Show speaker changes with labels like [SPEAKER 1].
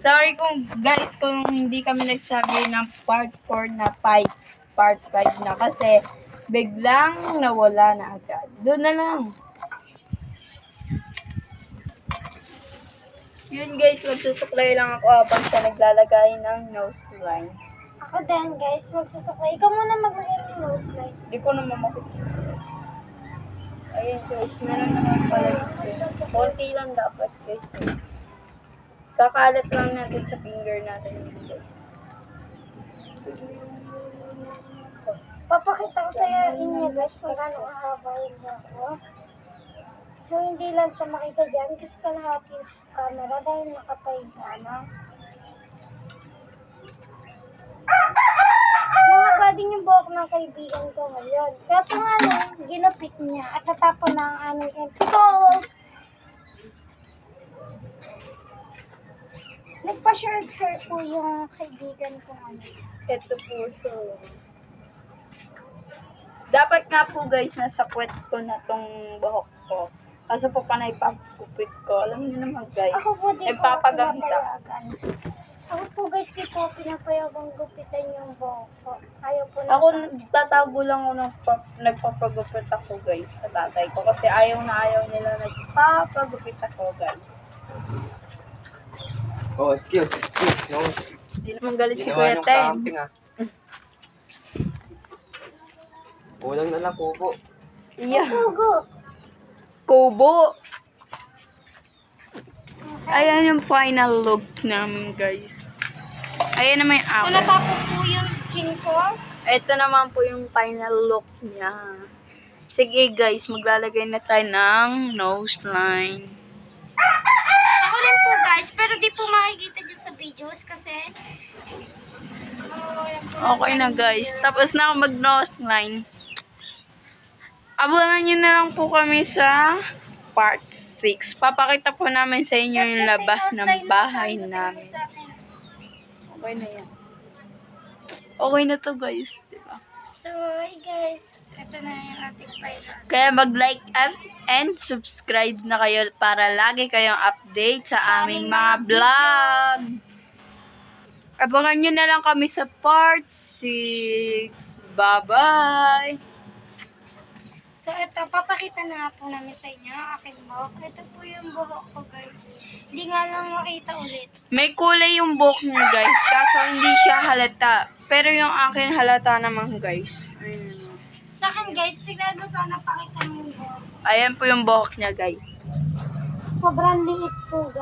[SPEAKER 1] Sorry kung guys kung hindi kami nagsabi ng part 4 na part 5 na kasi biglang nawala na agad. Doon na lang. Yun guys, magsusuklay lang ako habang siya naglalagay ng nose line.
[SPEAKER 2] Ako din guys, magsusuklay. Ikaw muna maglagay ng nose line.
[SPEAKER 1] Hindi ko naman makikita. Ayun guys, meron naman pala dito. Konti lang dapat guys. Kakalat lang natin sa finger natin guys.
[SPEAKER 2] Papakita ko sa inyo guys kung gaano kahaba yung buhok. So, hindi lang siya makita dyan kasi kalahati camera dahil nakapahiga na. Mahaba din yung buhok ng kaibigan ko ngayon. Kaso nga lang, ginapit niya at natapon na ang aming empto. Nagpa-short hair po yung kaibigan ko ngayon.
[SPEAKER 1] Ito po siya. Dapat nga po guys, nasa puwet ko na tong buhok ko. Kaso po panay papupit ko. Alam niyo naman guys,
[SPEAKER 2] Ako po di po
[SPEAKER 1] nagpapagamit ako.
[SPEAKER 2] pinapayagan. Ako po guys, di po pinapayagang gupitan yung buhok ko. Ayaw po na
[SPEAKER 1] Ako tatago lang ako nagpapagupit ako guys sa tatay ko. Kasi ayaw na ayaw nila nagpapagupit ako guys.
[SPEAKER 3] Oh, excuse. No.
[SPEAKER 1] Hindi naman galit si
[SPEAKER 3] Ginawa
[SPEAKER 1] Kuya
[SPEAKER 3] niyong
[SPEAKER 1] Tem.
[SPEAKER 3] camping, ah. Kulang na lang, Popo.
[SPEAKER 1] Yeah.
[SPEAKER 2] Pugo.
[SPEAKER 1] Kubo. Ayan yung final look namin guys. Ayan naman yung
[SPEAKER 2] So,
[SPEAKER 1] ako.
[SPEAKER 2] natapos po yung chin ko.
[SPEAKER 1] Ito naman po yung final look niya. Sige guys, maglalagay na tayo ng nose line.
[SPEAKER 2] Ako rin po guys, pero di po makikita dyan sa videos kasi
[SPEAKER 1] Okay na guys. Tapos na ako mag nose line. Abangan nyo na lang po kami sa part 6. Papakita po namin sa inyo yung labas ng bahay namin. Okay na yan. Okay na to guys. Diba?
[SPEAKER 2] So, hey guys, ito na yung ating final.
[SPEAKER 1] Kaya mag-like and subscribe na kayo para lagi kayong update sa aming mga vlogs. Abangan nyo na lang kami sa part 6. Bye-bye!
[SPEAKER 2] So, ito, papakita na nga po namin sa inyo ang aking buhok. Ito po yung buhok ko guys. Hindi nga lang makita ulit.
[SPEAKER 1] May kulay yung buhok niya guys, kaso hindi siya halata. Pero yung akin halata naman guys. Ayun.
[SPEAKER 2] Sa akin guys, tignan mo sana pakita mo yung buhok.
[SPEAKER 1] Ayan po yung buhok niya guys.
[SPEAKER 2] Sobrang liit po guys.